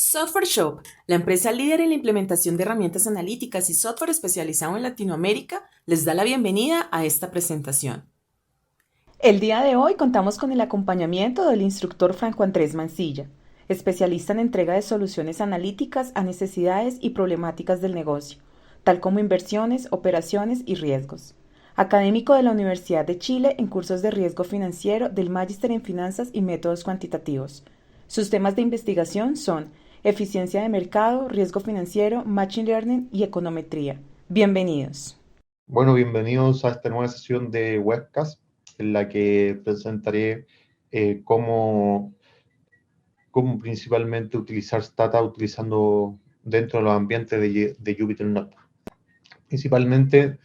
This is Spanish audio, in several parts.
Software Shop, la empresa líder en la implementación de herramientas analíticas y software especializado en Latinoamérica, les da la bienvenida a esta presentación. El día de hoy contamos con el acompañamiento del instructor Franco Andrés Mancilla, especialista en entrega de soluciones analíticas a necesidades y problemáticas del negocio, tal como inversiones, operaciones y riesgos. Académico de la Universidad de Chile en cursos de riesgo financiero del Magíster en Finanzas y Métodos Cuantitativos. Sus temas de investigación son eficiencia de mercado, riesgo financiero, machine learning y econometría. Bienvenidos. Bueno, bienvenidos a esta nueva sesión de webcast en la que presentaré cómo principalmente utilizar Stata utilizando dentro de los ambientes de Jupyter Notebook. Principalmente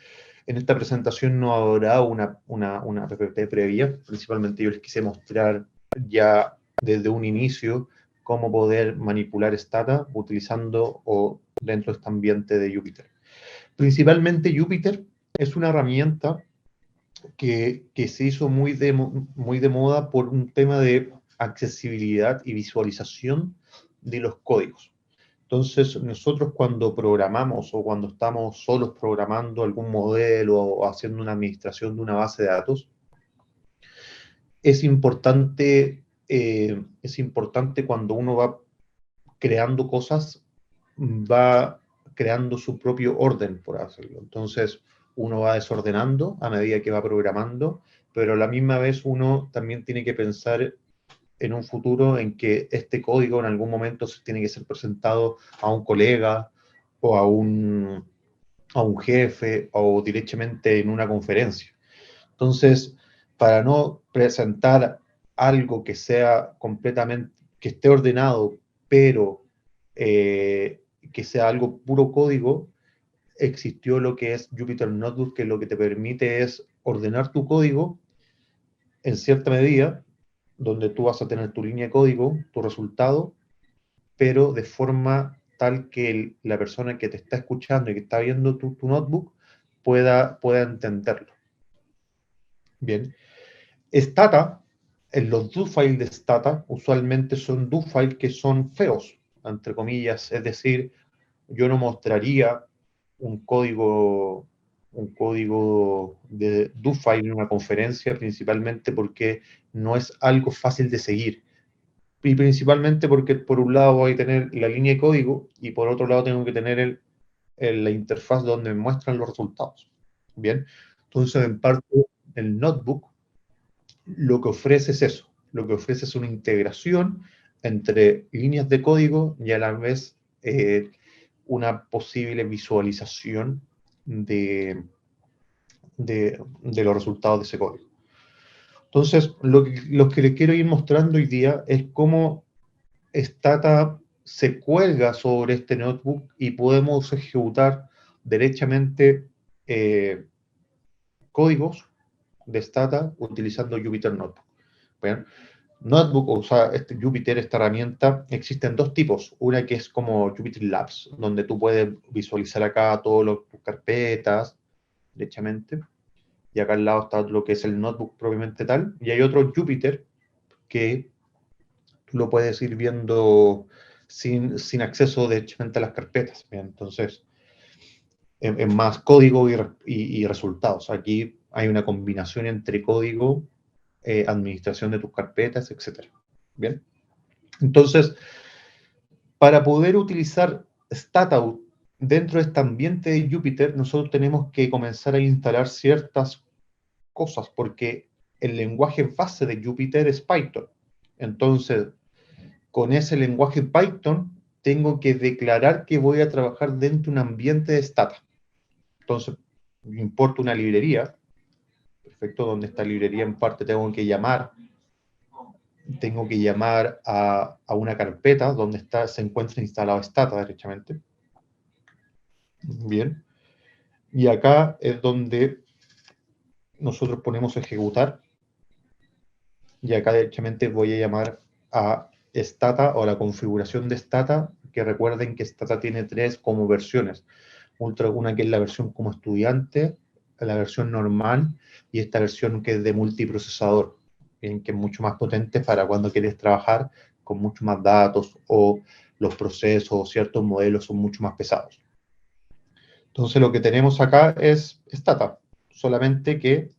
en esta presentación no habrá una PPT previa, principalmente yo les quise mostrar ya desde un inicio cómo poder manipular Stata utilizando o dentro de este ambiente de Jupyter. Principalmente Jupyter es una herramienta que se hizo muy de moda por un tema de accesibilidad y visualización de los códigos. Entonces, nosotros cuando programamos o cuando estamos solos programando algún modelo o haciendo una administración de una base de datos, es importante cuando uno va creando cosas, va creando su propio orden, por hacerlo. Entonces, uno va desordenando a medida que va programando, pero a la misma vez uno también tiene que pensar en un futuro en que este código en algún momento se tiene que ser presentado a un colega o a un jefe o directamente en una conferencia. Entonces, para no presentar algo que sea completamente, que esté ordenado, pero que sea algo puro código, existió lo que es Jupyter Notebook, que lo que te permite es ordenar tu código en cierta medida, donde tú vas a tener tu línea de código, tu resultado, pero de forma tal que la persona que te está escuchando y que está viendo tu notebook pueda entenderlo. Bien. Stata, en los do files de Stata, usualmente son do files que son feos, entre comillas, es decir, yo no mostraría un código de do file en una conferencia, principalmente porque no es algo fácil de seguir. Y principalmente porque por un lado voy a tener la línea de código y por otro lado tengo que tener la interfaz donde me muestran los resultados. Bien, entonces en parte el notebook lo que ofrece es eso, lo que ofrece es una integración entre líneas de código y a la vez una posible visualización de los resultados de ese código. Entonces, lo que les quiero ir mostrando hoy día es cómo Stata se cuelga sobre este notebook y podemos ejecutar derechamente códigos de Stata utilizando Jupyter Notebook. ¿Bien? Notebook, o sea, Jupyter, esta herramienta, existen dos tipos. Una que es como Jupyter Labs, donde tú puedes visualizar acá todas tus carpetas, derechamente. Y acá al lado está lo que es el notebook propiamente tal. Y hay otro Jupyter que tú lo puedes ir viendo sin acceso derechamente a las carpetas. ¿Bien? Entonces, en más código y resultados. Aquí hay una combinación entre código, administración de tus carpetas, etc. Bien. Entonces, para poder utilizar Stata dentro de este ambiente de Jupyter, nosotros tenemos que comenzar a instalar ciertas cosas, porque el lenguaje base de Jupyter es Python. Entonces, con ese lenguaje Python, tengo que declarar que voy a trabajar dentro de un ambiente de Stata. Entonces, importo una librería, perfecto, donde esta librería en parte tengo que llamar a una carpeta donde se encuentra instalado Stata, derechamente. Bien. Y acá es donde nosotros ponemos ejecutar. Y acá, derechamente, voy a llamar a Stata o a la configuración de Stata, que recuerden que Stata tiene tres como versiones. Una que es la versión como estudiante, la versión normal y esta versión que es de multiprocesador, que es mucho más potente para cuando quieres trabajar con mucho más datos o los procesos o ciertos modelos son mucho más pesados. Entonces lo que tenemos acá es Stata, solamente que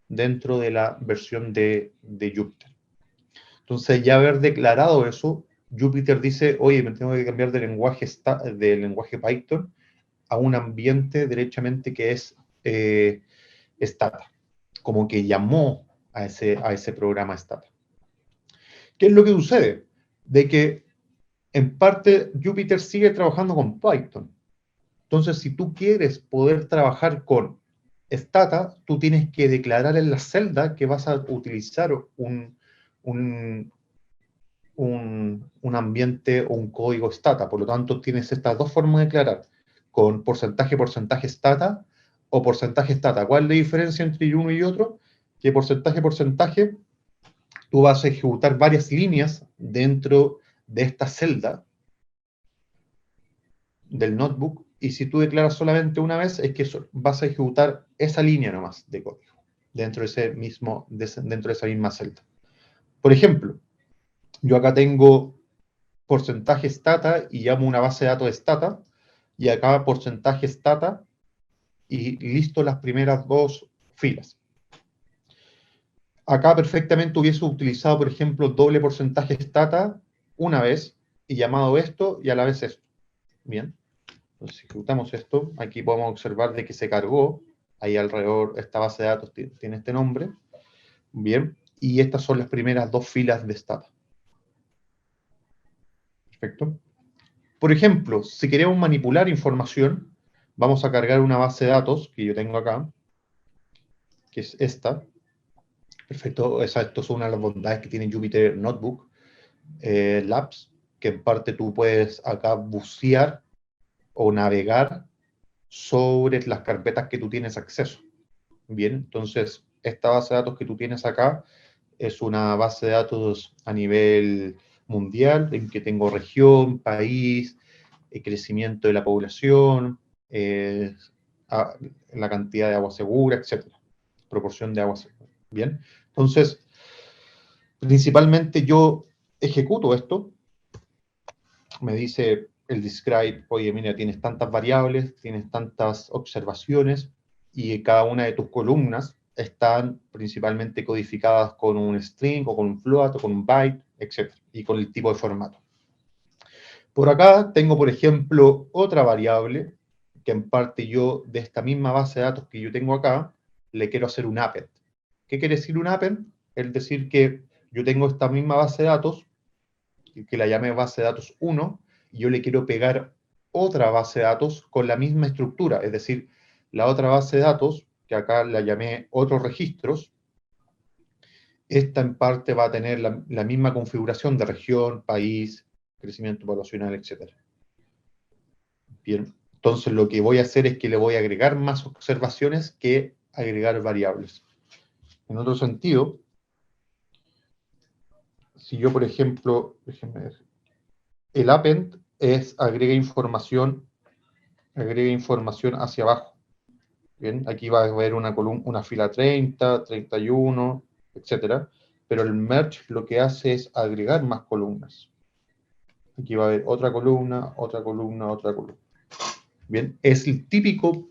dentro de la versión de Jupyter. Entonces ya haber declarado eso, Jupyter dice, oye, me tengo que cambiar de lenguaje Python a un ambiente derechamente que es Stata, como que llamó a ese programa Stata. ¿Qué es lo que sucede? De que en parte Jupyter sigue trabajando con Python. Entonces, si tú quieres poder trabajar con Stata, tú tienes que declarar en la celda que vas a utilizar un ambiente o un código Stata. Por lo tanto, tienes estas dos formas de declarar, con porcentaje Stata o porcentaje Stata. ¿Cuál es la diferencia entre uno y otro? Que porcentaje, tú vas a ejecutar varias líneas dentro de esta celda del notebook, y si tú declaras solamente una vez, es que vas a ejecutar esa línea nomás de código dentro de esa misma celda. Por ejemplo, yo acá tengo porcentaje Stata y llamo una base de datos Stata, y acá porcentaje Stata y listo las primeras dos filas. Acá perfectamente hubiese utilizado, por ejemplo, doble porcentaje Stata una vez y llamado esto y a la vez esto. Bien. Entonces, si ejecutamos esto, aquí podemos observar de que se cargó, ahí alrededor, esta base de datos tiene este nombre. Bien. Y estas son las primeras dos filas de Stata. Perfecto. Por ejemplo, si queremos manipular información, vamos a cargar una base de datos que yo tengo acá, que es esta. Perfecto, esto es una de las bondades que tiene Jupyter Notebook Labs, que en parte tú puedes acá bucear o navegar sobre las carpetas que tú tienes acceso. Bien, entonces esta base de datos que tú tienes acá es una base de datos a nivel mundial, en que tengo región, país, crecimiento de la población, la cantidad de agua segura, etc. Proporción de agua segura. Bien, entonces, principalmente yo ejecuto esto, me dice el describe, oye, mira, tienes tantas variables, tienes tantas observaciones, y cada una de tus columnas están principalmente codificadas con un string, o con un float, o con un byte, etc. Y con el tipo de formato. Por acá tengo, por ejemplo, otra variable, que en parte yo, de esta misma base de datos que yo tengo acá, le quiero hacer un append. ¿Qué quiere decir un append? Es decir, que yo tengo esta misma base de datos, que la llame base de datos 1, y yo le quiero pegar otra base de datos con la misma estructura, es decir, la otra base de datos, que acá la llamé otros registros, esta en parte va a tener la misma configuración de región, país, crecimiento poblacional, etc. Bien, entonces lo que voy a hacer es que le voy a agregar más observaciones que agregar variables. En otro sentido, si yo, por ejemplo, déjenme ver, el append agrega información hacia abajo. Bien, aquí va a haber una fila 30, 31, etc. Pero el merge lo que hace es agregar más columnas. Aquí va a haber otra columna, otra columna, otra columna. Bien, es el típico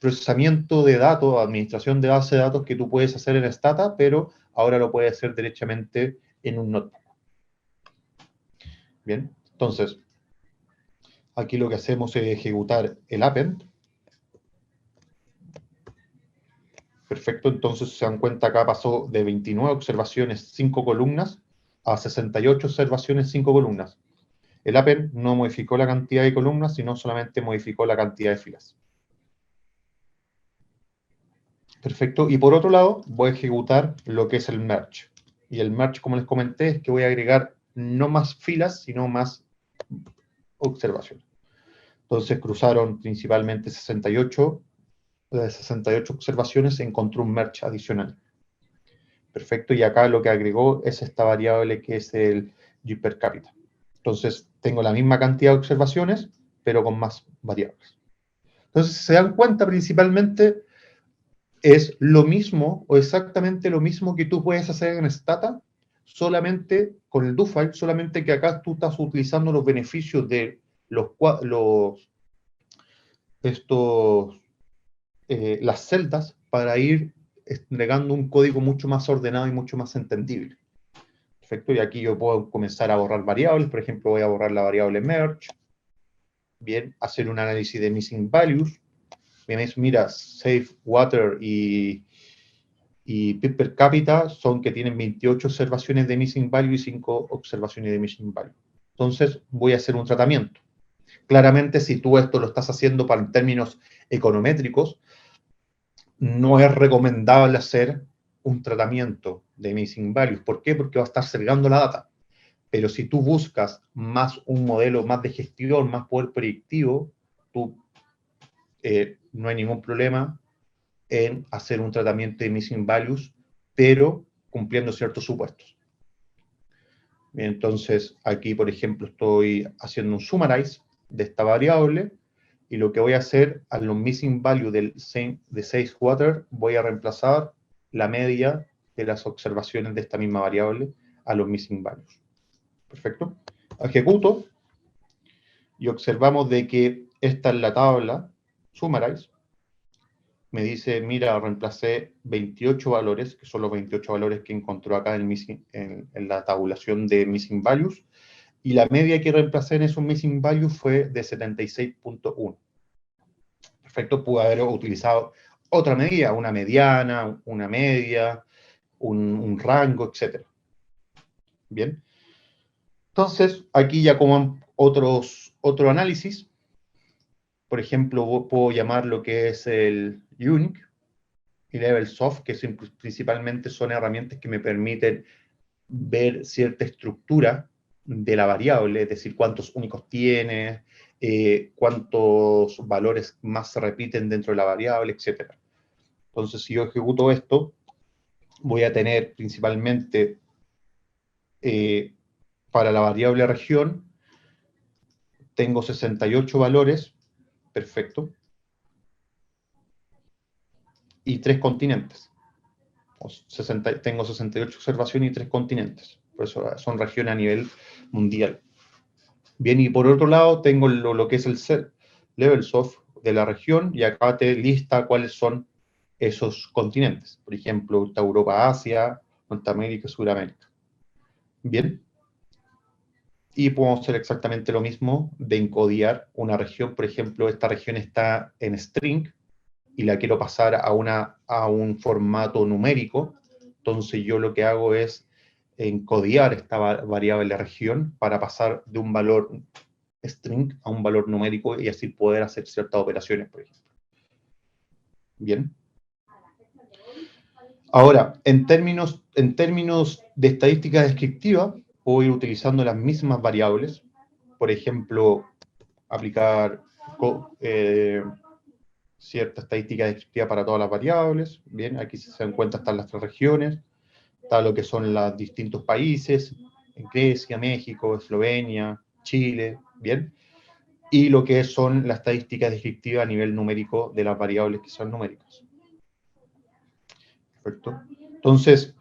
procesamiento de datos, administración de base de datos que tú puedes hacer en Stata, pero ahora lo puedes hacer derechamente en un notebook. Bien, entonces, aquí lo que hacemos es ejecutar el append. Perfecto, entonces se dan cuenta, acá pasó de 29 observaciones, 5 columnas, a 68 observaciones, 5 columnas. El append no modificó la cantidad de columnas, sino solamente modificó la cantidad de filas. Perfecto, y por otro lado, voy a ejecutar lo que es el merge. Y el merge, como les comenté, es que voy a agregar no más filas, sino más observaciones. Entonces cruzaron principalmente 68, de 68 observaciones, encontró un merge adicional. Perfecto, y acá lo que agregó es esta variable que es el G per cápita. Entonces tengo la misma cantidad de observaciones, pero con más variables. Entonces, se dan cuenta, principalmente es lo mismo o exactamente lo mismo que tú puedes hacer en Stata, solamente con el do-file, solamente que acá tú estás utilizando los beneficios de estos, las celdas para ir entregando un código mucho más ordenado y mucho más entendible. Perfecto, y aquí yo puedo comenzar a borrar variables, por ejemplo, voy a borrar la variable merge, bien, hacer un análisis de missing values, bien, mira, save water y PIB per cápita son que tienen 28 observaciones de missing value y 5 observaciones de missing value. Entonces, voy a hacer un tratamiento. Claramente, si tú esto lo estás haciendo para términos econométricos, no es recomendable hacer un tratamiento de missing values. ¿Por qué? Porque va a estar segregando la data. Pero si tú buscas más un modelo más de gestión, más poder predictivo, tú, no hay ningún problema en hacer un tratamiento de missing values, pero cumpliendo ciertos supuestos. Bien, entonces, aquí, por ejemplo, estoy haciendo un summarize de esta variable, y lo que voy a hacer a los missing value de 6 water, voy a reemplazar la media de las observaciones de esta misma variable a los missing values. Perfecto. Ejecuto, y observamos de que esta es la tabla summarize. Me dice, mira, reemplacé 28 valores, que son los 28 valores que encontró acá en la tabulación de missing values, y la media que reemplacé en esos missing values fue de 76.1. Perfecto, pude haber utilizado otra medida, una mediana, una media, un rango, etc. Bien. Entonces, aquí ya como otro análisis, por ejemplo, puedo llamar lo que es el unique y level soft, que principalmente son herramientas que me permiten ver cierta estructura de la variable, es decir, cuántos únicos tiene, cuántos valores más se repiten dentro de la variable, etc. Entonces, si yo ejecuto esto, voy a tener principalmente para la variable región, tengo 68 valores, perfecto, y 3 continentes. Tengo 68 observaciones y 3 continentes. Por eso son regiones a nivel mundial. Bien, y por otro lado tengo lo que es el level soft de la región, y acá te lista cuáles son esos continentes. Por ejemplo, está Europa, Asia, Norteamérica, Sudamérica. Bien. Y podemos hacer exactamente lo mismo de encodiar una región. Por ejemplo, esta región está en string y la quiero pasar a un formato numérico. Entonces yo lo que hago es encodiar esta variable región para pasar de un valor string a un valor numérico y así poder hacer ciertas operaciones, por ejemplo. Bien. Ahora, en términos de estadística descriptiva, puedo ir utilizando las mismas variables. Por ejemplo, aplicar cierta estadística descriptiva para todas las variables. Bien, aquí se dan cuenta están las 3 regiones, está lo que son los distintos países, Grecia, México, Eslovenia, Chile, bien, y lo que son las estadísticas descriptivas a nivel numérico de las variables que son numéricas. Perfecto. Entonces,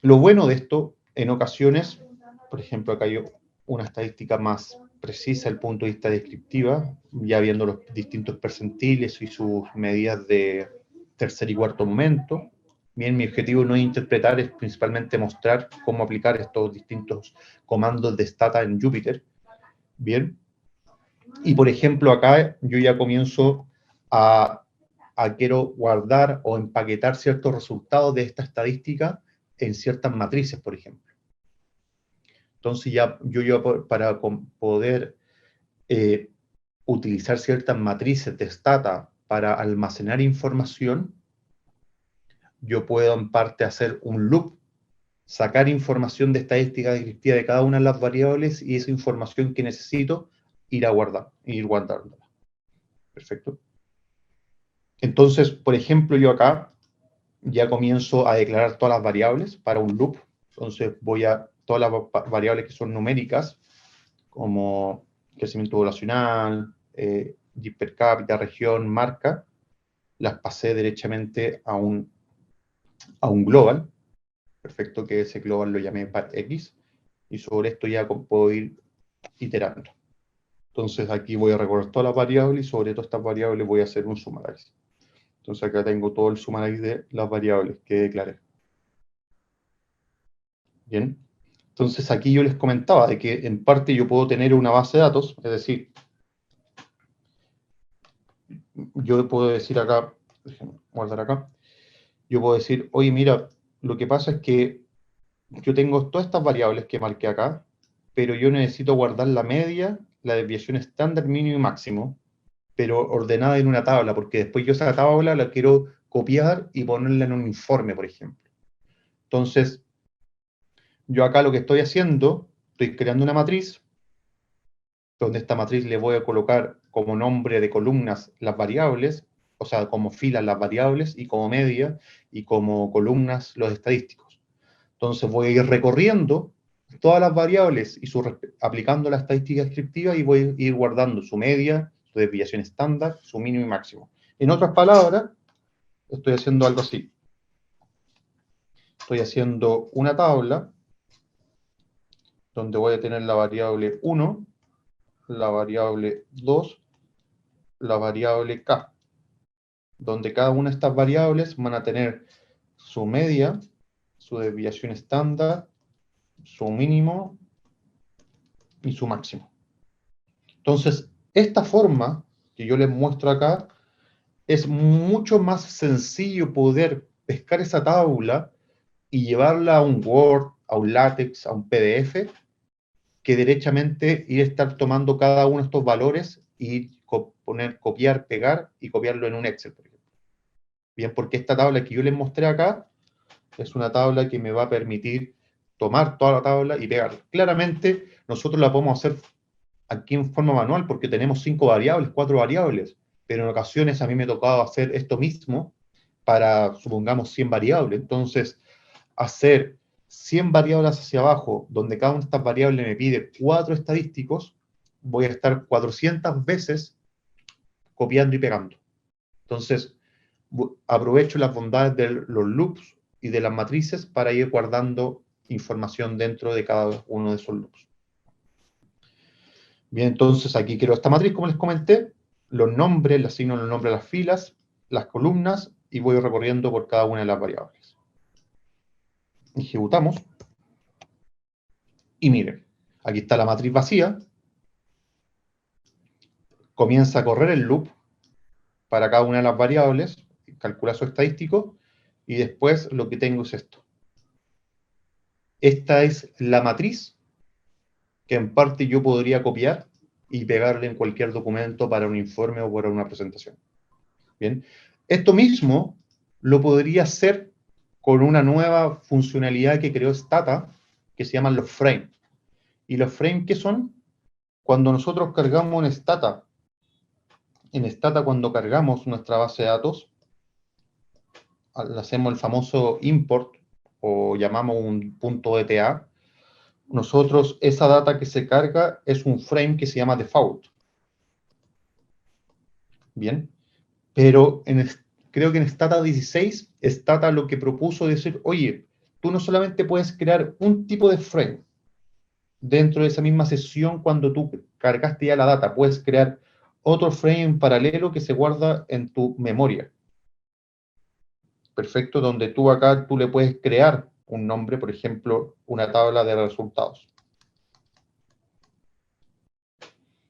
lo bueno de esto, en ocasiones, por ejemplo, acá hay una estadística más precisa desde el punto de vista descriptiva, ya viendo los distintos percentiles y sus medidas de tercer y cuarto momento. Bien, mi objetivo no es interpretar, es principalmente mostrar cómo aplicar estos distintos comandos de Stata en Jupyter. Bien. Y, por ejemplo, acá yo ya comienzo a quiero guardar o empaquetar ciertos resultados de esta estadística en ciertas matrices, por ejemplo. Entonces yo para poder utilizar ciertas matrices de Stata para almacenar información, yo puedo en parte hacer un loop, sacar información de estadística descriptiva de cada una de las variables y esa información que necesito ir guardándola. Perfecto. Entonces, por ejemplo, yo acá ya comienzo a declarar todas las variables para un loop. Entonces voy a todas las variables que son numéricas, como crecimiento poblacional, PIB per cápita, región, marca, las pasé derechamente a un global. perfecto, que ese global lo llamé par X, y sobre esto ya puedo ir iterando. Entonces aquí voy a recorrer todas las variables y sobre todas estas variables voy a hacer un summarize. Entonces acá tengo todo el summarize de las variables que declaré. Bien. Entonces aquí yo les comentaba de que en parte yo puedo tener una base de datos, es decir, yo puedo decir acá, déjenme guardar acá, yo puedo decir, oye, mira, lo que pasa es que yo tengo todas estas variables que marqué acá, pero yo necesito guardar la media, la desviación estándar, mínimo y máximo, pero ordenada en una tabla, porque después yo esa tabla la quiero copiar y ponerla en un informe, por ejemplo. Entonces, yo acá lo que estoy haciendo, estoy creando una matriz, donde esta matriz le voy a colocar como nombre de columnas las variables, o sea, como filas las variables, y como media, y como columnas los estadísticos. Entonces voy a ir recorriendo todas las variables y aplicando la estadística descriptiva y voy a ir guardando su media, su desviación estándar, su mínimo y máximo. En otras palabras, estoy haciendo algo así. Estoy haciendo una tabla donde voy a tener la variable 1, la variable 2, la variable k, donde cada una de estas variables van a tener su media, su desviación estándar, su mínimo y su máximo. Entonces, esta forma que yo les muestro acá, es mucho más sencillo poder pescar esa tabla y llevarla a un Word, a un LaTeX, a un PDF, que derechamente ir a estar tomando cada uno de estos valores y poner, copiar, pegar y copiarlo en un Excel, por ejemplo. Bien, porque esta tabla que yo les mostré acá es una tabla que me va a permitir tomar toda la tabla y pegarla. Claramente, nosotros la podemos hacer aquí en forma manual porque tenemos 5 variables, 4 variables, pero en ocasiones a mí me ha tocado hacer esto mismo para, supongamos, 100 variables. Entonces, hacer 100 variables hacia abajo, donde cada una de estas variables me pide 4 estadísticos, voy a estar 400 veces copiando y pegando. Entonces, aprovecho las bondades de los loops y de las matrices para ir guardando información dentro de cada uno de esos loops. Bien, entonces aquí quiero esta matriz, como les comenté, los nombres, le asigno los nombres a las filas, las columnas, y voy recorriendo por cada una de las variables. Ejecutamos. Y miren, aquí está la matriz vacía. Comienza a correr el loop para cada una de las variables, calcula su estadístico, y después lo que tengo es esto. Esta es la matriz que en parte yo podría copiar y pegarle en cualquier documento para un informe o para una presentación. Bien, esto mismo lo podría hacer con una nueva funcionalidad que creó Stata, que se llaman los frames. ¿Y los frames qué son? Cuando nosotros cargamos en Stata cuando cargamos nuestra base de datos, hacemos el famoso import o llamamos un punto .eta, nosotros esa data que se carga es un frame que se llama default. Bien, pero creo que en Stata 16, Stata lo que propuso es decir, oye, tú no solamente puedes crear un tipo de frame dentro de esa misma sesión cuando tú cargaste ya la data, puedes crear otro frame en paralelo que se guarda en tu memoria. Perfecto, donde tú acá tú le puedes crear un nombre, por ejemplo, una tabla de resultados.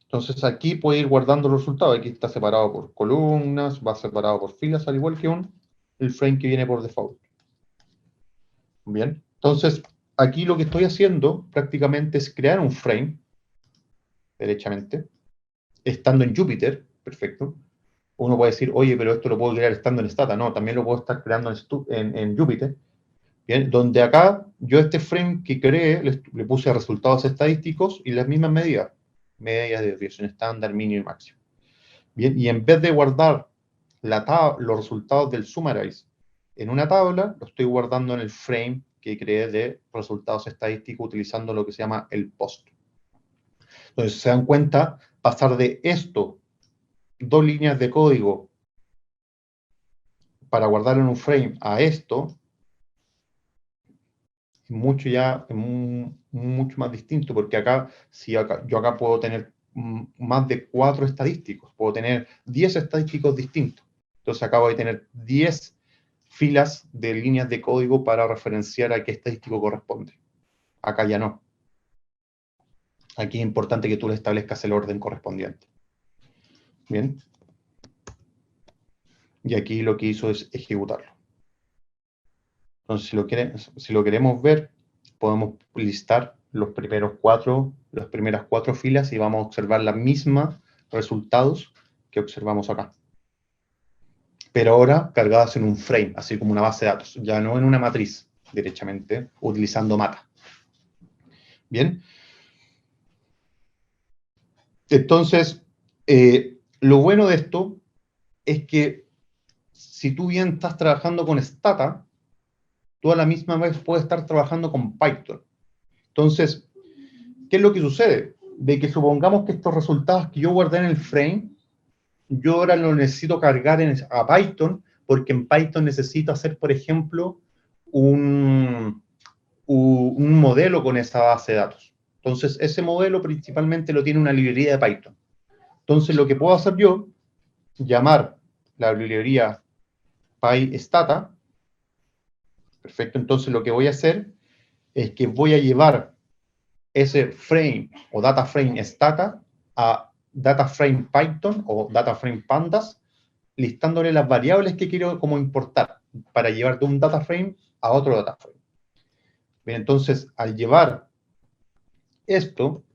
Entonces aquí puede ir guardando los resultados. Aquí está separado por columnas, va separado por filas, al igual que el frame que viene por default. Bien, entonces aquí lo que estoy haciendo prácticamente es crear un frame, derechamente, estando en Jupyter, perfecto. Uno puede decir, oye, pero esto lo puedo crear estando en Stata. No, también lo puedo estar creando en Jupyter. Bien, donde acá yo este frame que creé le puse resultados estadísticos y las mismas medidas. Medias de desviación estándar, mínimo y máximo. Bien, y en vez de guardar los resultados del summarize en una tabla, lo estoy guardando en el frame que creé de resultados estadísticos utilizando lo que se llama el post. Entonces, se dan cuenta, pasar de esto, 2 líneas de código para guardarlo en un frame, a esto, mucho más distinto, porque acá, yo acá puedo tener más de 4 estadísticos, puedo tener 10 estadísticos distintos. Entonces acá voy a tener 10 filas de líneas de código para referenciar a qué estadístico corresponde. Acá ya no. Aquí es importante que tú le establezcas el orden correspondiente. Bien. Y aquí lo que hizo es ejecutarlo. Entonces, si lo queremos ver, podemos listar las primeras 4 filas y vamos a observar los mismos resultados que observamos acá. Pero ahora cargadas en un frame, así como una base de datos, ya no en una matriz, derechamente, utilizando Mata. Bien. Entonces, lo bueno de esto es que si tú bien estás trabajando con Stata, tú a la misma vez puedes estar trabajando con Python. Entonces, ¿qué es lo que sucede? De que supongamos que estos resultados que yo guardé en el frame, yo ahora lo necesito cargar a Python, porque en Python necesito hacer, por ejemplo, un modelo con esa base de datos. Entonces, ese modelo principalmente lo tiene una librería de Python. Entonces, lo que puedo hacer yo, llamar la librería PyStata. Perfecto, entonces lo que voy a hacer es que voy a llevar ese frame o data frame stata a data frame Python o data frame pandas, listándole las variables que quiero como importar para llevar de un data frame a otro data frame. Bien, entonces, al llevar esto,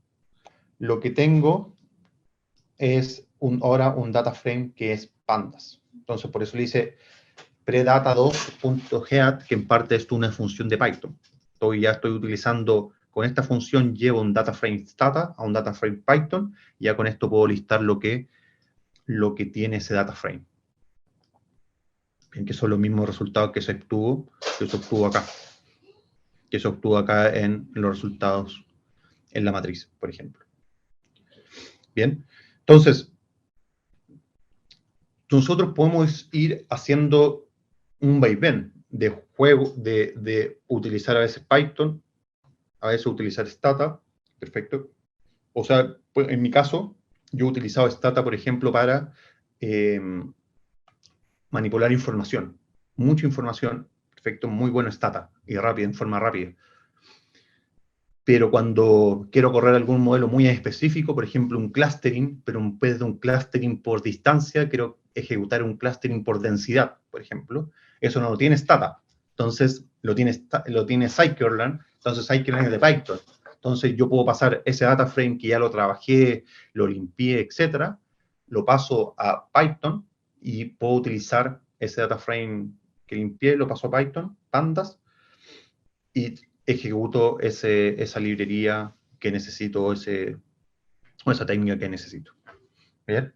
lo que tengo es ahora un data frame que es pandas. Entonces, por eso le dice predata2.head, que en parte es una función de Python. Ya estoy utilizando, con esta función llevo un data frame stata a un data frame Python, y ya con esto puedo listar lo que tiene ese data frame. Bien, que son los mismos resultados que se obtuvo acá. Que se obtuvo acá en los resultados en la matriz, por ejemplo. Bien, entonces, nosotros podemos ir haciendo un vaivén de juego, de utilizar a veces Python, a veces utilizar Stata, perfecto. O sea, pues, en mi caso, yo he utilizado Stata, por ejemplo, para manipular información. Mucha información, perfecto, muy bueno Stata, y rápida, en forma rápida. Pero cuando quiero correr algún modelo muy específico, por ejemplo, un clustering, pero en vez de un clustering por distancia, quiero ejecutar un clustering por densidad, por ejemplo, eso no lo tiene Stata. Entonces, lo tiene Scikit-learn, entonces Scikit-learn es de Python. Entonces, yo puedo pasar ese data frame que ya lo trabajé, lo limpié, etcétera, lo paso a Python y puedo utilizar ese data frame que limpié, lo paso a Python, pandas, y ejecuto esa librería que necesito, o esa técnica que necesito. ¿Bien?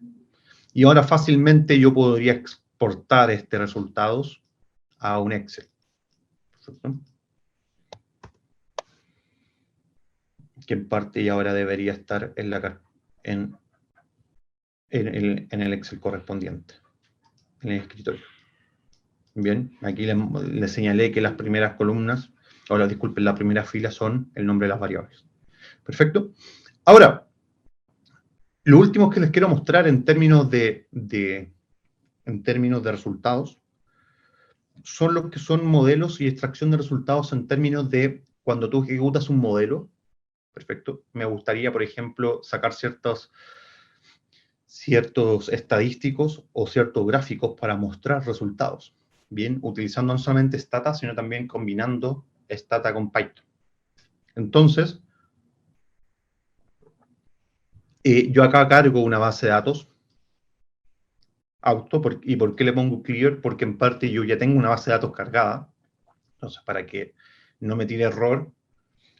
Y ahora fácilmente yo podría exportar estos resultados a un Excel. ¿Perfecto? Que en parte ya ahora debería estar en el Excel correspondiente, en el escritorio. Bien, aquí le señalé que las primeras columnas, disculpen, las primeras filas son el nombre de las variables. Perfecto. Ahora, lo último que les quiero mostrar en términos de resultados son los que son modelos y extracción de resultados en términos de cuando tú ejecutas un modelo. Perfecto. Me gustaría, por ejemplo, sacar ciertos estadísticos o ciertos gráficos para mostrar resultados. Bien, utilizando no solamente Stata, sino también combinando Stata con Python. Entonces, yo acá cargo una base de datos auto, ¿y por qué le pongo clear? Porque en parte yo ya tengo una base de datos cargada. Entonces, para que no me tire error,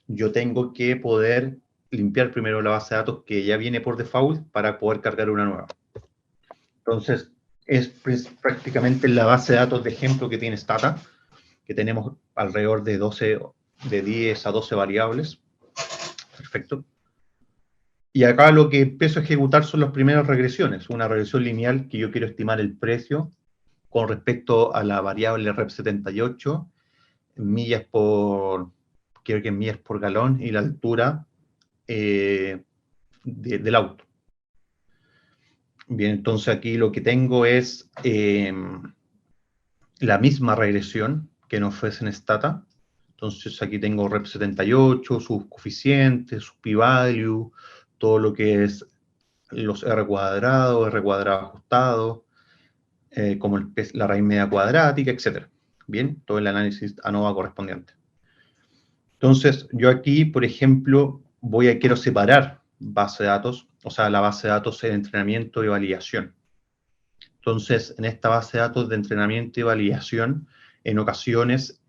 yo tengo que poder limpiar primero la base de datos que ya viene por default para poder cargar una nueva. Entonces, es prácticamente la base de datos de ejemplo que tiene Stata, que tenemos alrededor de 10 a 12 variables. Perfecto. Y acá lo que empiezo a ejecutar son las primeras regresiones. Una regresión lineal que yo quiero estimar el precio con respecto a la variable rep78, millas por quiero que en millas por galón y la altura del auto. Bien, entonces aquí lo que tengo es la misma regresión que nos ofrece en Stata. Entonces aquí tengo Rep 78, sus coeficientes, su p-value, todo lo que es los R cuadrado ajustado, como la raíz media cuadrática, etc. Bien, todo el análisis ANOVA correspondiente. Entonces, yo aquí, por ejemplo, quiero separar base de datos, o sea, la base de datos de entrenamiento y validación. Entonces, en esta base de datos de entrenamiento y validación, en ocasiones,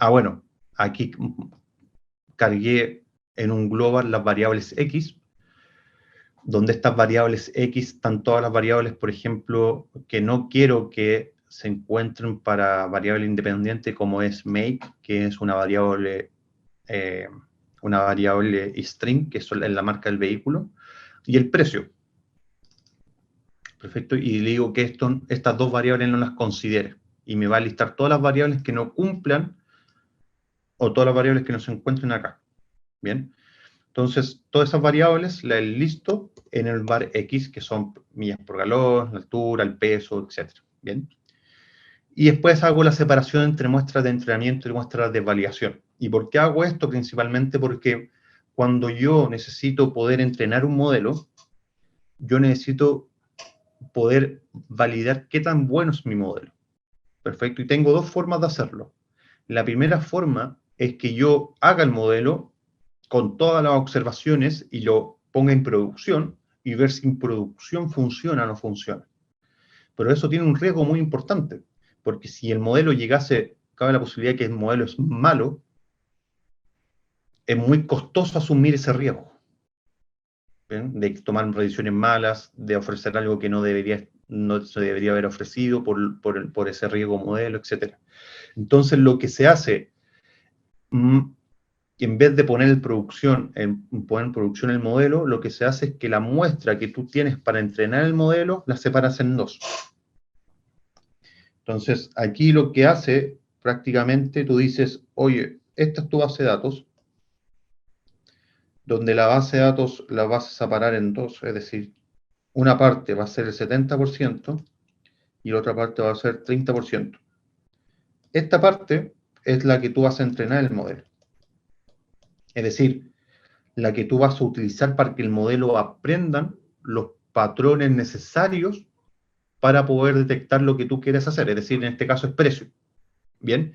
bueno, aquí cargué en un global las variables X, donde estas variables X están todas las variables, por ejemplo, que no quiero que se encuentren para variable independiente como es make, que es una variable string, que es la marca del vehículo, y el precio. Perfecto, y le digo que estas dos variables no las considere, y me va a listar todas las variables que no cumplan, o todas las variables que no se encuentren acá. Bien, entonces todas esas variables las listo en el var X, que son millas por galón, la altura, el peso, etc. Bien, y después hago la separación entre muestras de entrenamiento y muestras de validación. ¿Y por qué hago esto? Principalmente porque cuando yo necesito poder entrenar un modelo, yo necesito poder validar qué tan bueno es mi modelo. Perfecto, y tengo dos formas de hacerlo. La primera forma es que yo haga el modelo con todas las observaciones y lo ponga en producción y ver si en producción funciona o no funciona. Pero eso tiene un riesgo muy importante, porque si el modelo llegase, cabe la posibilidad de que el modelo es malo, es muy costoso asumir ese riesgo. ¿Bien? De tomar decisiones malas, de ofrecer algo que no se debería haber ofrecido por ese riesgo modelo, etc. Entonces, lo que se hace, en vez de poner en producción el modelo, lo que se hace es que la muestra que tú tienes para entrenar el modelo, la separas en dos. Entonces, aquí lo que hace, prácticamente, tú dices, oye, esta es tu base de datos, donde la base de datos la vas a separar en dos, es decir, una parte va a ser el 70% y la otra parte va a ser 30%. Esta parte es la que tú vas a entrenar el modelo. Es decir, la que tú vas a utilizar para que el modelo aprenda los patrones necesarios para poder detectar lo que tú quieres hacer. Es decir, en este caso es precio. Bien.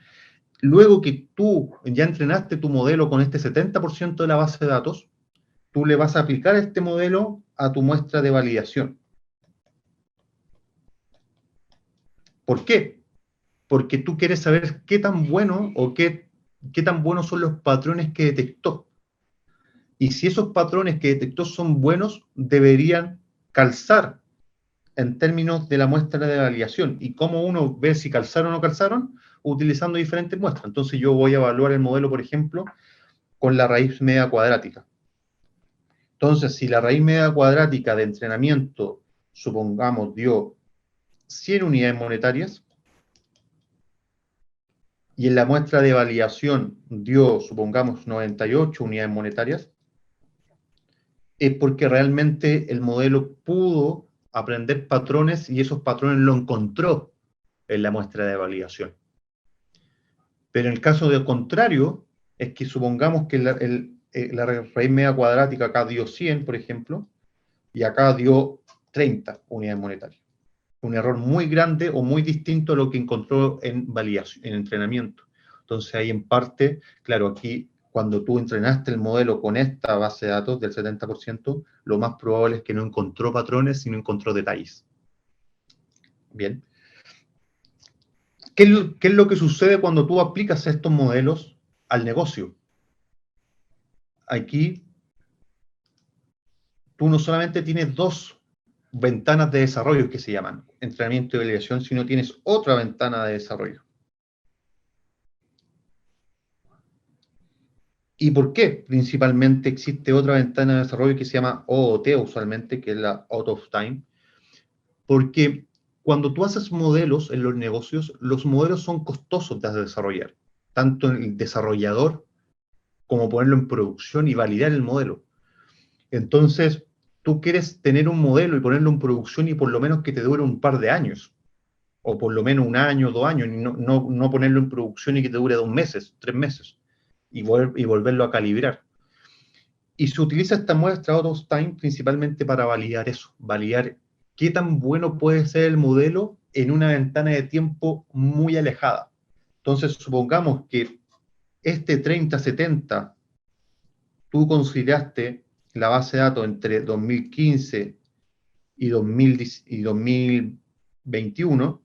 Luego que tú ya entrenaste tu modelo con este 70% de la base de datos, tú le vas a aplicar este modelo a tu muestra de validación. ¿Por qué? Porque tú quieres saber qué tan bueno o qué tan buenos son los patrones que detectó. Y si esos patrones que detectó son buenos, deberían calzar en términos de la muestra de validación. ¿Y cómo uno ve si calzaron o no calzaron? Utilizando diferentes muestras. Entonces yo voy a evaluar el modelo, por ejemplo, con la raíz media cuadrática. Entonces, si la raíz media cuadrática de entrenamiento, supongamos, dio 100 unidades monetarias, y en la muestra de validación dio, supongamos, 98 unidades monetarias, es porque realmente el modelo pudo aprender patrones y esos patrones lo encontró en la muestra de validación. Pero en el caso de contrario, es que supongamos que la raíz media cuadrática acá dio 100, por ejemplo, y acá dio 30 unidades monetarias. Un error muy grande o muy distinto a lo que encontró en validación, en entrenamiento. Entonces ahí en parte, claro, aquí cuando tú entrenaste el modelo con esta base de datos del 70%, lo más probable es que no encontró patrones, sino encontró detalles. Bien. ¿Qué es lo que sucede cuando tú aplicas estos modelos al negocio? Aquí tú no solamente tienes dos ventanas de desarrollo que se llaman entrenamiento y validación, sino tienes otra ventana de desarrollo. ¿Y por qué? Principalmente existe otra ventana de desarrollo que se llama OOT usualmente, que es la Out of Time, porque cuando tú haces modelos en los negocios, los modelos son costosos de desarrollar. tanto en el desarrollador como ponerlo en producción y validar el modelo. Entonces, tú quieres tener un modelo y ponerlo en producción y por lo menos que te dure un par de años, o por lo menos un año, 2 años, y no ponerlo en producción y que te dure 2 meses, 3 meses, y volverlo a calibrar. Y se utiliza esta muestra out of time principalmente para validar eso, validar qué tan bueno puede ser el modelo en una ventana de tiempo muy alejada. Entonces, supongamos que este 3070 tú consideraste la base de datos entre 2015 y 2021,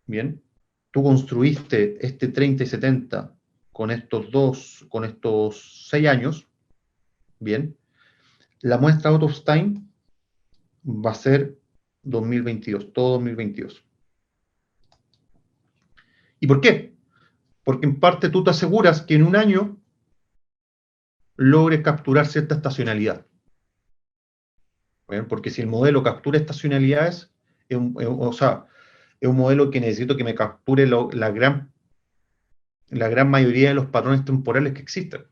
bien, tú construiste este 30 y 70 con estos 6 años, bien, la muestra out of time va a ser 2022, todo 2022. ¿Y por qué? Porque en parte tú te aseguras que en un año logres capturar cierta estacionalidad. ¿Bien? Porque si el modelo captura estacionalidades, o sea, es un modelo que necesito que me capture la gran mayoría de los patrones temporales que existen.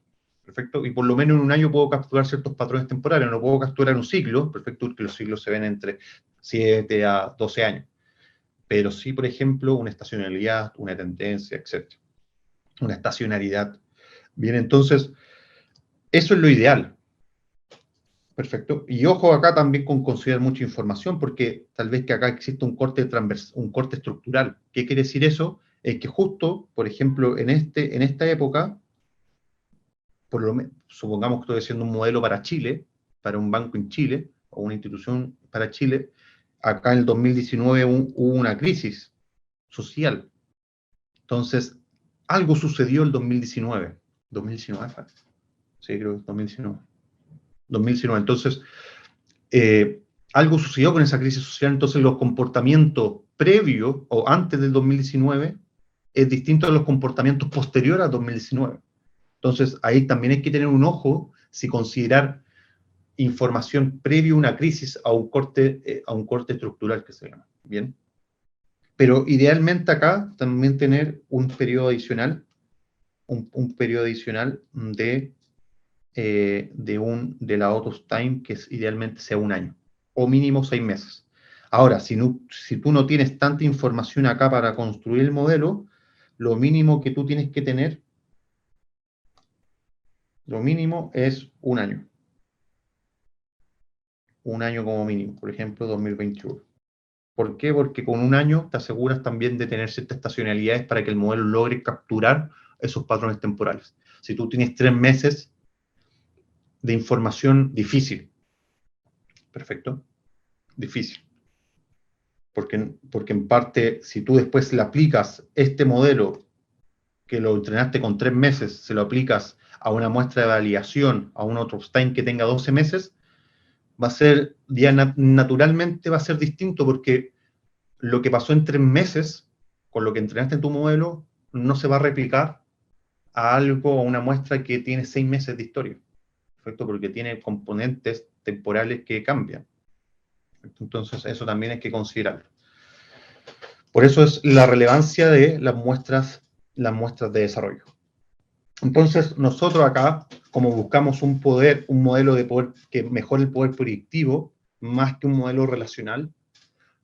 Perfecto. Y por lo menos en un año puedo capturar ciertos patrones temporales. No puedo capturar un ciclo, perfecto, porque los ciclos se ven entre 7 a 12 años. Pero sí, por ejemplo, una estacionalidad, una tendencia, etc. Una estacionalidad. Bien, entonces, eso es lo ideal. Perfecto. Y ojo acá también con considerar mucha información, porque tal vez que acá existe un corte un corte estructural. ¿Qué quiere decir eso? Es que justo, por ejemplo, en esta época, supongamos que estoy haciendo un modelo para Chile, para un banco en Chile, o una institución para Chile, acá en el 2019 hubo una crisis social. Entonces, algo sucedió el 2019. ¿2019? Sí, creo que es 2019. 2019. Entonces, algo sucedió con esa crisis social, entonces los comportamientos previos o antes del 2019 es distinto a los comportamientos posteriores al 2019. Entonces, ahí también hay que tener un ojo si considerar información previo a una crisis a un corte estructural que se llama. Bien. Pero idealmente acá también tener un periodo adicional, un periodo adicional de la out of time que idealmente sea un año o mínimo 6 meses. Ahora, si tú no tienes tanta información acá para construir el modelo, lo mínimo que tú tienes que tener, lo mínimo es un año. Un año como mínimo, por ejemplo, 2021. ¿Por qué? Porque con un año te aseguras también de tener ciertas estacionalidades para que el modelo logre capturar esos patrones temporales. Si tú tienes 3 meses de información difícil, perfecto, difícil. Porque en parte, si tú después le aplicas este modelo que lo entrenaste con 3 meses, se lo aplicas a una muestra de validación, a un otro time que tenga 12 meses, va a ser, ya naturalmente va a ser distinto porque lo que pasó en 3 meses, con lo que entrenaste en tu modelo, no se va a replicar a algo, a una muestra que tiene 6 meses de historia, ¿perfecto? Porque tiene componentes temporales que cambian. Entonces, eso también hay que considerarlo. Por eso es la relevancia de las muestras de desarrollo. Entonces, nosotros acá, como buscamos un modelo de poder que mejore el poder predictivo, más que un modelo relacional,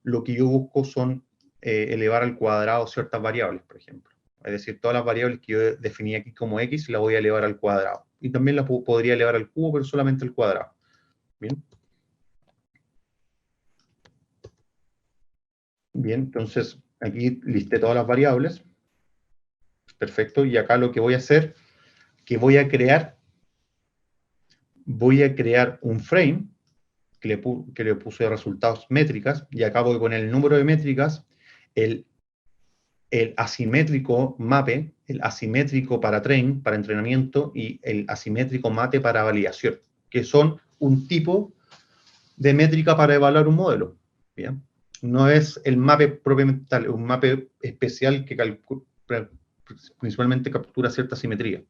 lo que yo busco son elevar al cuadrado ciertas variables, por ejemplo. Es decir, todas las variables que yo definí aquí como x, las voy a elevar al cuadrado. Y también las podría elevar al cubo, pero solamente al cuadrado. Bien. Bien, entonces aquí listé todas las variables. Perfecto. Y acá lo que voy a hacer, que voy a crear un frame que le puse resultados métricas, y acá voy a poner el número de métricas, el asimétrico mape, el asimétrico para para entrenamiento, y el asimétrico mate para validación, que son un tipo de métrica para evaluar un modelo. ¿Bien? No es el mape propiamente tal, es un mape especial que principalmente captura cierta simetría.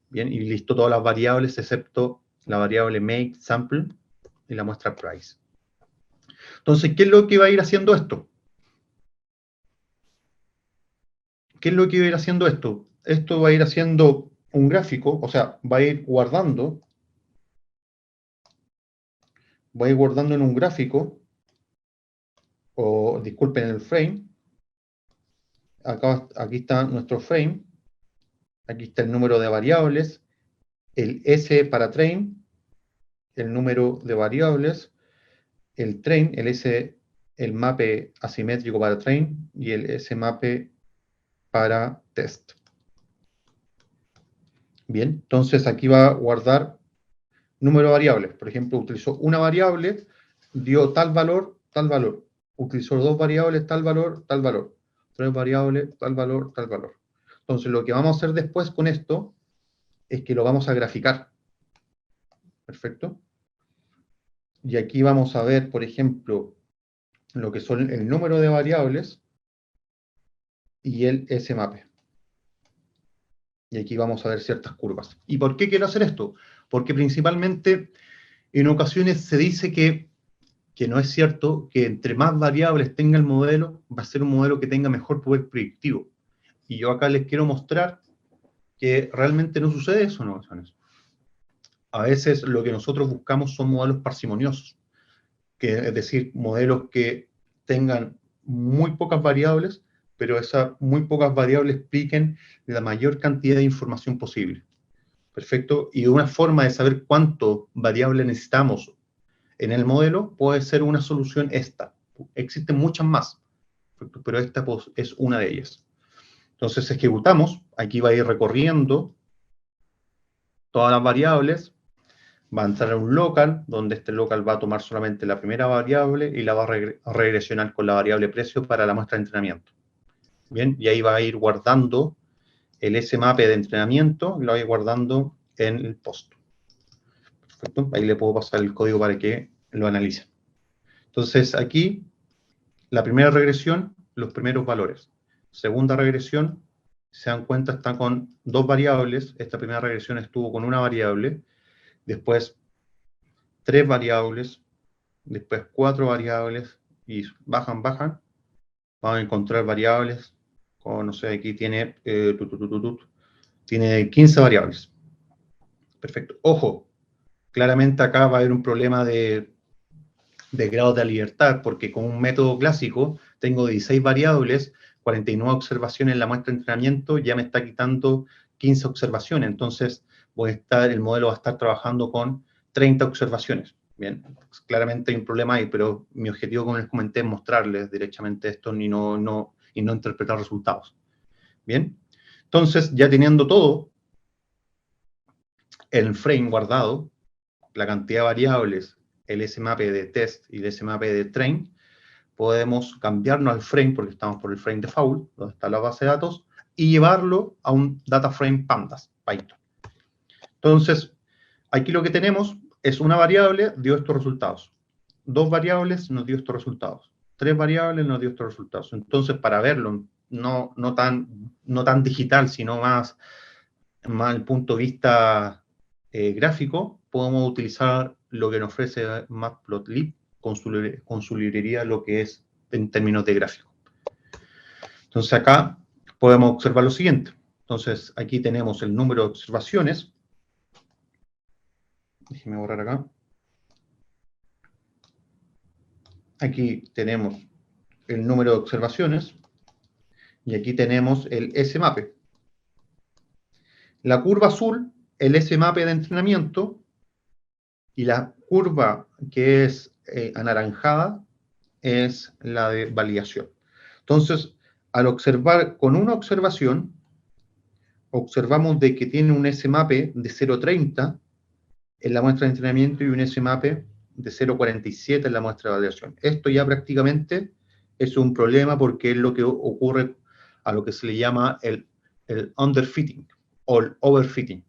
Bien, y listo todas las variables excepto la variable make sample y la muestra price. Entonces, ¿qué es lo que va a ir haciendo esto? ¿qué es lo que va a ir haciendo esto? Esto va a ir haciendo un gráfico, o sea, va a ir guardando en un gráfico, o disculpen, en el frame. Aquí está nuestro frame, aquí está el número de variables, el S para train, el número de variables, el train, el S, el mape asimétrico para train y el S mape para test. Bien, entonces aquí va a guardar número de variables. Por ejemplo, utilizó una variable, dio tal valor, tal valor. Utilizó dos variables, tal valor, tal valor. Tres variables, tal valor, tal valor. Entonces, lo que vamos a hacer después con esto es que lo vamos a graficar. Perfecto. Y aquí vamos a ver, por ejemplo, lo que son el número de variables y el S-mape. Y aquí vamos a ver ciertas curvas. ¿Y por qué quiero hacer esto? Porque principalmente en ocasiones se dice que no es cierto, que entre más variables tenga el modelo, va a ser un modelo que tenga mejor poder predictivo. Y yo acá les quiero mostrar que realmente no sucede eso en ocasiones. A veces lo que nosotros buscamos son modelos parsimoniosos, que, es decir, modelos que tengan muy pocas variables, pero esas muy pocas variables expliquen la mayor cantidad de información posible. Perfecto. Y una forma de saber cuánto variable necesitamos en el modelo puede ser una solución esta. Existen muchas más, perfecto, pero esta es una de ellas. Entonces ejecutamos, aquí va a ir recorriendo todas las variables, va a entrar a un local, donde este local va a tomar solamente la primera variable y la va a regresionar con la variable precio para la muestra de entrenamiento. Bien, y ahí va a ir guardando el S-mape de entrenamiento, lo va a ir guardando en el post. Perfecto, ahí le puedo pasar el código para que lo analice. Entonces aquí, la primera regresión, los primeros valores. Segunda regresión, se dan cuenta, está con dos variables. Esta primera regresión estuvo con una variable, después tres variables, después cuatro variables, y bajan. Vamos a encontrar variables, como no sé, aquí tiene, tiene 15 variables. Perfecto. Ojo, claramente acá va a haber un problema de grado de libertad, porque con un método clásico tengo 16 variables, 49 observaciones en la muestra de entrenamiento, ya me está quitando 15 observaciones, entonces el modelo va a estar trabajando con 30 observaciones. Bien, claramente hay un problema ahí, pero mi objetivo, como les comenté, es mostrarles directamente esto y no interpretar resultados. Bien, entonces ya teniendo todo el frame guardado, la cantidad de variables, el S-mape de test y el S-mape de train, podemos cambiarnos al frame, porque estamos por el frame default, donde está la base de datos, y llevarlo a un data frame pandas, Python. Entonces, aquí lo que tenemos es una variable, dio estos resultados. Dos variables nos dio estos resultados. Tres variables nos dio estos resultados. Entonces, para verlo, no tan digital, sino más desde el punto de vista gráfico, podemos utilizar lo que nos ofrece Matplotlib con su librería, lo que es en términos de gráfico. Entonces acá podemos observar lo siguiente. Entonces aquí tenemos el número de observaciones. Déjenme borrar acá. Aquí tenemos el número de observaciones y aquí tenemos el S-mape. La curva azul, el S-mape de entrenamiento, y la curva que es anaranjada es la de validación. Entonces, al observar con una observación, observamos de que tiene un S-mape de 0,30 en la muestra de entrenamiento y un S-mape de 0,47 en la muestra de validación. Esto ya prácticamente es un problema porque es lo que ocurre a lo que se le llama el underfitting o el overfitting.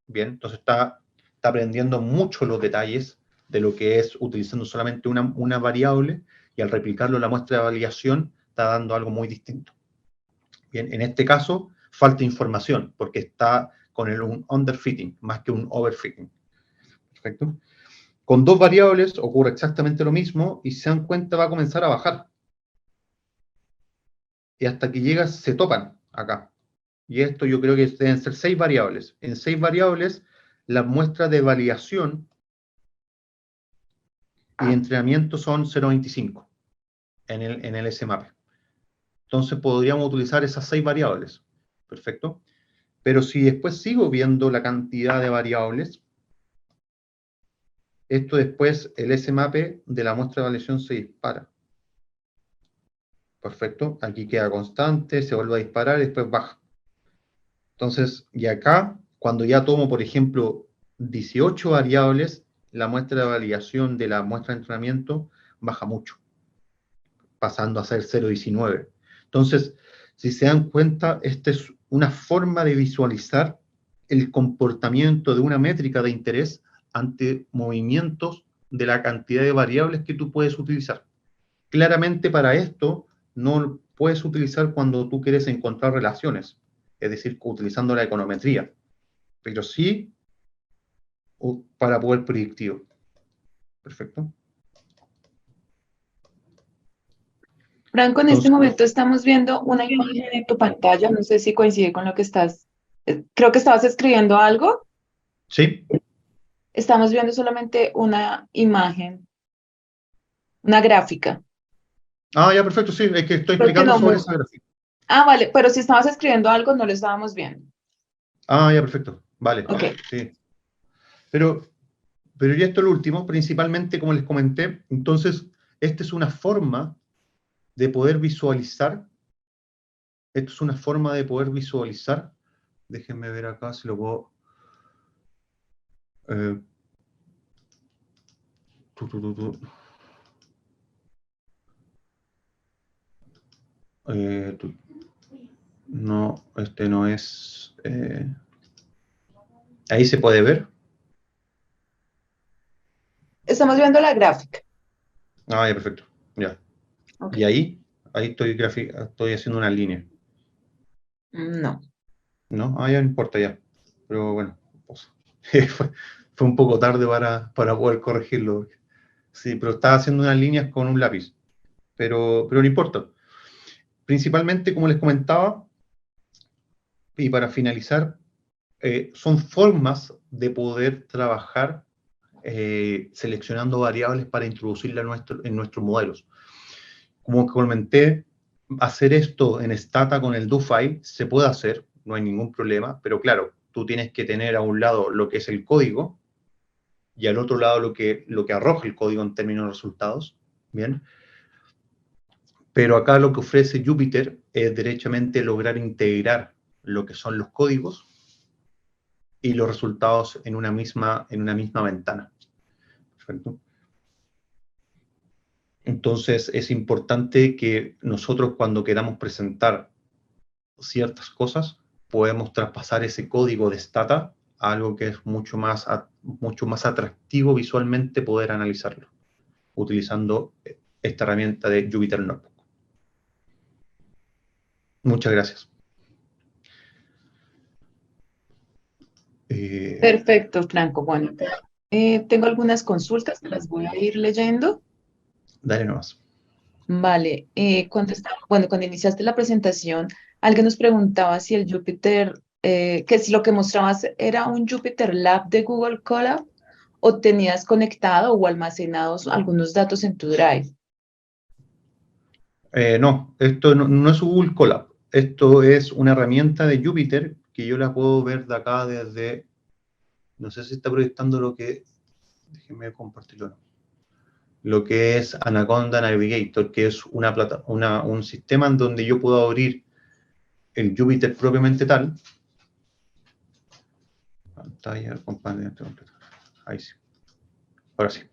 Bien, entonces está aprendiendo mucho los detalles de lo que es utilizando solamente una variable, y al replicarlo en la muestra de validación está dando algo muy distinto. Bien, en este caso falta información porque está con un underfitting más que un overfitting. Perfecto. Con dos variables ocurre exactamente lo mismo y se dan cuenta va a comenzar a bajar. Y hasta que llega se topan. acá. Y esto yo creo que deben ser 6 variables. En 6 variables, las muestras de validación y entrenamiento son 0,25 en el SMAP. Entonces podríamos utilizar esas 6 variables. Perfecto. Pero si después sigo viendo la cantidad de variables, esto después, el SMAP de la muestra de validación se dispara. Perfecto. Aquí queda constante, se vuelve a disparar y después baja. Entonces, y acá, cuando ya tomo, por ejemplo, 18 variables, la muestra de validación de la muestra de entrenamiento baja mucho, pasando a ser 0,19. Entonces, si se dan cuenta, esta es una forma de visualizar el comportamiento de una métrica de interés ante movimientos de la cantidad de variables que tú puedes utilizar. Claramente para esto no puedes utilizar cuando tú quieres encontrar relaciones, es decir, utilizando la econometría, pero sí para poder predictivo. Perfecto. Franco, en este Entonces, momento estamos viendo una imagen en tu pantalla, no sé si coincide con lo que estás, creo que estabas escribiendo algo. sí. Estamos viendo solamente una imagen, una gráfica. Ah, ya, perfecto, sí, es que estoy Creo que explicando no sobre muy... esa gráfica. Ah, vale, pero si estabas escribiendo algo, no lo estábamos viendo. Ah, ya, perfecto. Vale, Ok. sí. Pero, pero ya esto es lo último, principalmente, como les comenté, entonces, esta es una forma de poder visualizar, esto es una forma de poder visualizar, déjenme ver acá si lo puedo... eh, tu, tu, tu, tu. Tu, no, este no es... ahí se puede ver. Estamos viendo la gráfica. Ah, ya, perfecto. Ya. Ok. Y ahí estoy haciendo una línea. No. ¿No? Ah, ya no importa ya. Pero bueno, pues, fue, fue un poco tarde para poder corregirlo. Sí, pero estaba haciendo unas líneas con un lápiz. Pero no importa. Principalmente, como les comentaba, y para finalizar, son formas de poder trabajar seleccionando variables para introducirlas en nuestros modelos. Como comenté, hacer esto en Stata con el DoFile se puede hacer, no hay ningún problema, pero claro, tú tienes que tener a un lado lo que es el código y al otro lado lo que arroja el código en términos de resultados, ¿bien? Pero acá lo que ofrece Jupyter es derechamente lograr integrar lo que son los códigos y los resultados en una misma ventana. ¿Perfecto? Entonces es importante que nosotros cuando queramos presentar ciertas cosas, podemos traspasar ese código de Stata a algo que es mucho más atractivo visualmente poder analizarlo, utilizando esta herramienta de Jupyter Notebook. Muchas gracias. Eh, Perfecto, Franco. Bueno, tengo algunas consultas que las voy a ir leyendo. Dale nomás. Vale, cuando iniciaste la presentación, alguien nos preguntaba si el Jupyter, que si lo que mostrabas era un Jupyter Lab de Google Colab o tenías conectado o almacenados algunos datos en tu Drive. No, esto no es Google Colab. Esto es una herramienta de Jupyter que yo la puedo ver de acá desde, no sé si está proyectando déjenme compartirlo. Lo que es Anaconda Navigator, que es un sistema en donde yo puedo abrir el Jupyter propiamente tal. Pantalla, componente completo. Ahí sí. Ahora sí.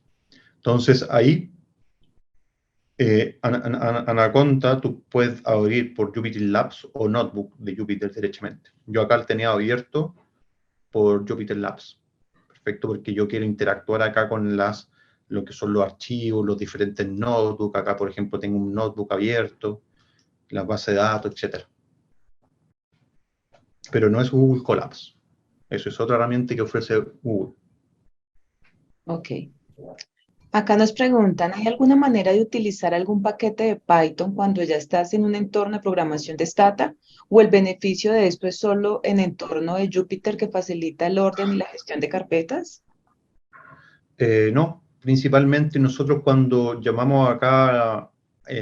Entonces, ahí, Anaconda, tú puedes abrir por Jupyter Labs o Notebook de Jupyter derechamente. Yo acá lo tenía abierto por Jupyter Labs. Perfecto, porque yo quiero interactuar acá con lo que son los archivos, los diferentes notebooks. Acá, por ejemplo, tengo un notebook abierto, las bases de datos, etcétera. Pero no es Google Colabs. Eso es otra herramienta que ofrece Google. Ok. Acá nos preguntan, ¿hay alguna manera de utilizar algún paquete de Python cuando ya estás en un entorno de programación de Stata? ¿O el beneficio de esto es solo en entorno de Jupyter que facilita el orden y la gestión de carpetas? No, principalmente nosotros cuando llamamos acá,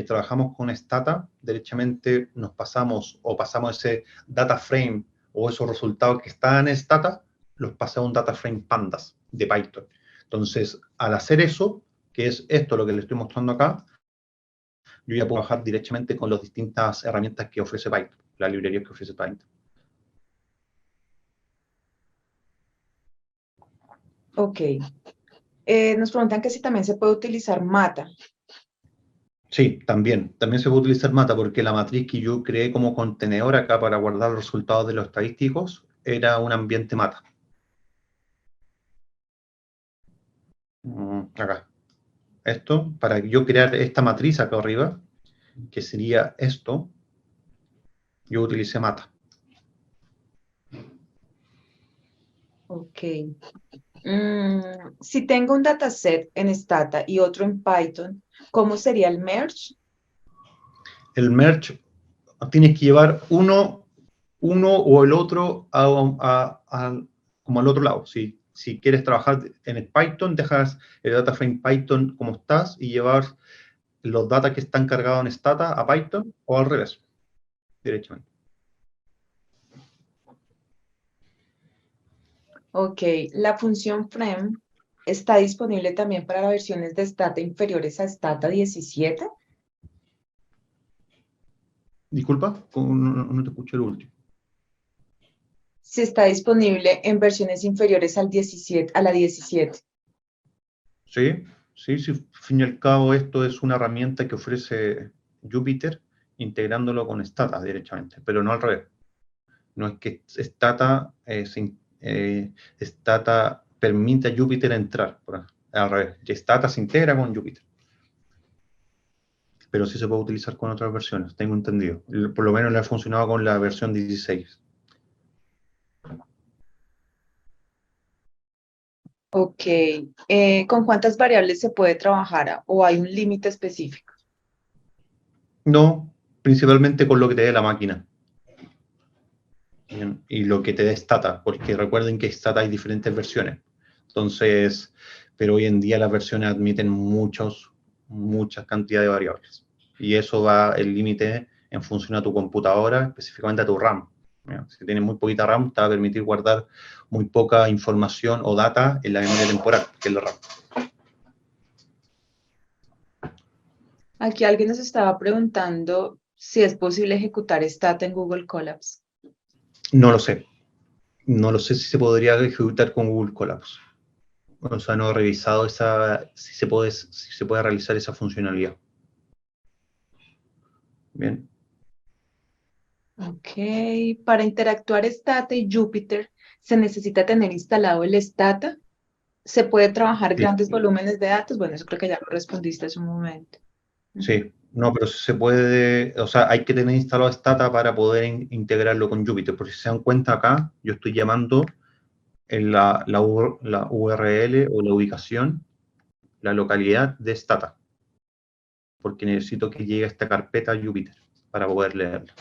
trabajamos con Stata, derechamente nos pasamos o pasamos ese data frame o esos resultados que están en Stata, los pasamos a un data frame pandas de Python. Entonces, al hacer eso, que es esto lo que le estoy mostrando acá, yo ya puedo trabajar directamente con las distintas herramientas que ofrece Python, las librerías que ofrece Python. Ok. Nos preguntan que si también se puede utilizar Mata. Sí, también se puede utilizar Mata porque la matriz que yo creé como contenedor acá para guardar los resultados de los estadísticos era un ambiente Mata. Acá. Esto, para yo crear esta matriz acá arriba, que sería esto, yo utilicé Mata. Ok. Si tengo un dataset en Stata y otro en Python, ¿cómo sería el merge? El merge, tienes que llevar uno o el otro como al otro lado. Si quieres trabajar en el Python, dejas el data frame Python como estás y llevar los datos que están cargados en Stata a Python o al revés, directamente. Ok, la función frame está disponible también para las versiones de Stata inferiores a Stata 17. Disculpa, no te escuché el último. Si está disponible en versiones inferiores al 17, a la 17. Sí, sí, sí, al fin y al cabo esto es una herramienta que ofrece Jupyter integrándolo con Stata directamente, pero no al revés. No es que Stata permite a Jupyter entrar, al revés. Stata se integra con Jupyter, pero sí se puede utilizar con otras versiones, tengo entendido. Por lo menos le ha funcionado con la versión 16. Ok, ¿con cuántas variables se puede trabajar o hay un límite específico? No, principalmente con lo que te dé la máquina. Bien, y lo que te dé Stata, porque recuerden que Stata hay diferentes versiones. Entonces, pero hoy en día las versiones admiten muchas cantidades de variables. Y eso va el límite en función a tu computadora, específicamente a tu RAM. ¿Ya? Si tienes muy poquita RAM, te va a permitir guardar muy poca información o data en la memoria temporal, que es la RAM. Aquí alguien nos estaba preguntando si es posible ejecutar Stata en Google Colapse. No lo sé. No lo sé si se podría ejecutar con Google Colapse. O sea, no he revisado si se puede realizar esa funcionalidad. Bien. Ok, para interactuar Stata y Jupyter se necesita tener instalado el Stata. ¿Se puede trabajar Sí, grandes volúmenes de datos? Bueno, eso creo que ya lo respondiste hace un momento. Ujú. sí. No, pero se puede, o sea, hay que tener instalado Stata para poder integrarlo con Jupyter. Porque si se dan cuenta acá, yo estoy llamando en la URL o la ubicación, la localidad de Stata, porque necesito que llegue a esta carpeta Jupyter para poder leerla.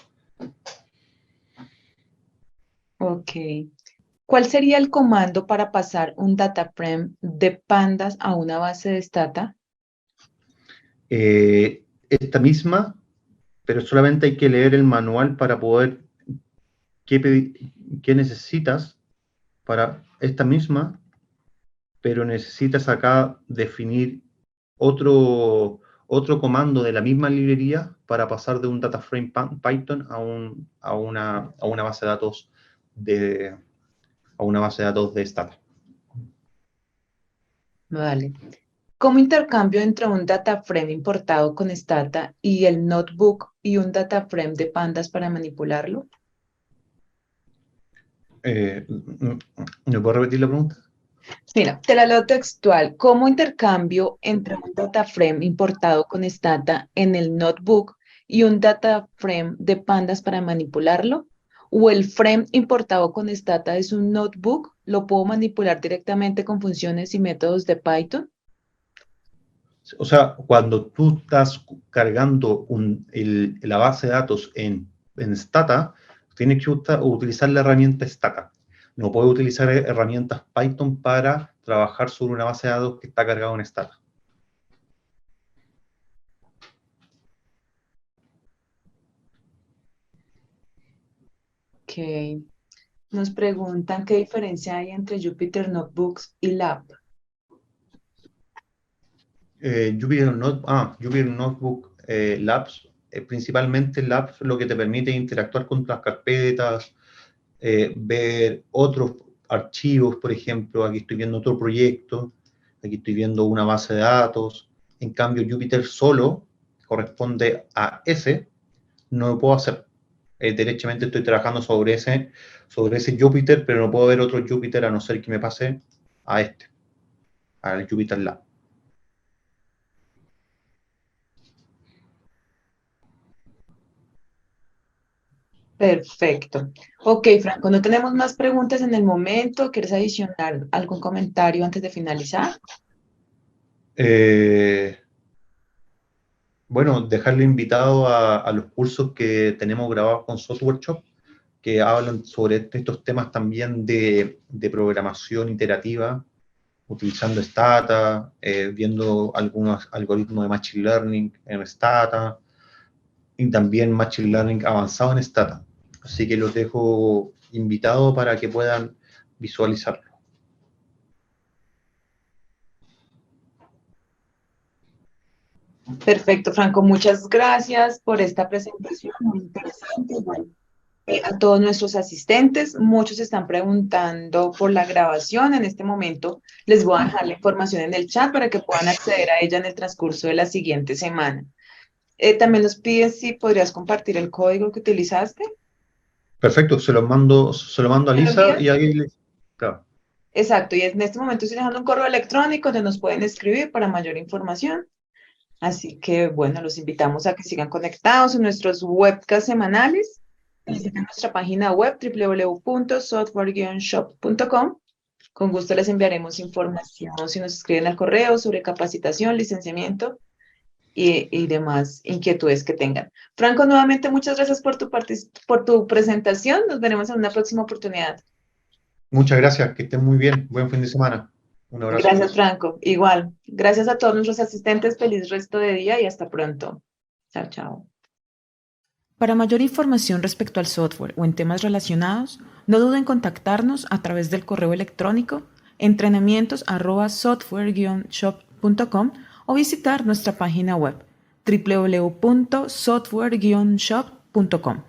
Ok. ¿Cuál sería el comando para pasar un data frame de pandas a una base de Stata? Esta misma, pero solamente hay que leer el manual para poder qué necesitas para esta misma, pero necesitas acá definir otro comando de la misma librería para pasar de un data frame Python a una base de datos de, a una base de datos de Stata. Vale. ¿Cómo intercambio entre un data frame importado con Stata y el notebook y un data frame de pandas para manipularlo? ¿Me puedo repetir la pregunta? Mira, te la leo textual. ¿Cómo intercambio entre un data frame importado con Stata en el notebook y un data frame de pandas para manipularlo? ¿O el frame importado con Stata es un notebook? ¿Lo puedo manipular directamente con funciones y métodos de Python? O sea, cuando tú estás cargando la base de datos en Stata, tienes que utilizar la herramienta Stata. No puedes utilizar herramientas Python para trabajar sobre una base de datos que está cargada en Stata. Ok. Nos preguntan qué diferencia hay entre Jupyter Notebooks y Lab. Jupyter Notebook Labs, principalmente Labs lo que te permite interactuar con las carpetas, ver otros archivos, por ejemplo, aquí estoy viendo otro proyecto, aquí estoy viendo una base de datos, en cambio Jupyter solo corresponde a ese, no lo puedo hacer. Derechamente estoy trabajando sobre ese Jupyter, pero no puedo ver otro Jupyter a no ser que me pase a este, al Jupyter Lab. Perfecto. Ok, Franco, no tenemos más preguntas en el momento. ¿Quieres adicionar algún comentario antes de finalizar? Eh, Bueno, dejarle invitado a los cursos que tenemos grabados con Software Shop, que hablan sobre estos temas también de programación iterativa, utilizando Stata, viendo algunos algoritmos de Machine Learning en Stata, y también Machine Learning avanzado en Stata. Así que los dejo invitados para que puedan visualizarlo. Perfecto, Franco. Muchas gracias por esta presentación muy interesante. Bueno, a todos nuestros asistentes, muchos están preguntando por la grabación. En este momento les voy a dejar la información en el chat para que puedan acceder a ella en el transcurso de la siguiente semana. También nos piden si podrías compartir el código que utilizaste. Perfecto, se lo mando a ¿Me lo Lisa envías? y ahí claro. Exacto, y en este momento estoy dejando un correo electrónico donde nos pueden escribir para mayor información. Así que, bueno, los invitamos a que sigan conectados en nuestros webcasts semanales. Visiten nuestra página web www.software-shop.com. Con gusto les enviaremos información si nos escriben al correo sobre capacitación, licenciamiento y demás inquietudes que tengan. Franco, nuevamente muchas gracias por tu presentación. Nos veremos en una próxima oportunidad. Muchas gracias, que estén muy bien. Buen fin de semana. Un abrazo. Gracias, Franco. Igual. Gracias a todos nuestros asistentes. Feliz resto de día y hasta pronto. Chao, chao. Para mayor información respecto al software o en temas relacionados, no duden en contactarnos a través del correo electrónico entrenamientos@software-shop.com o visitar nuestra página web www.software-shop.com.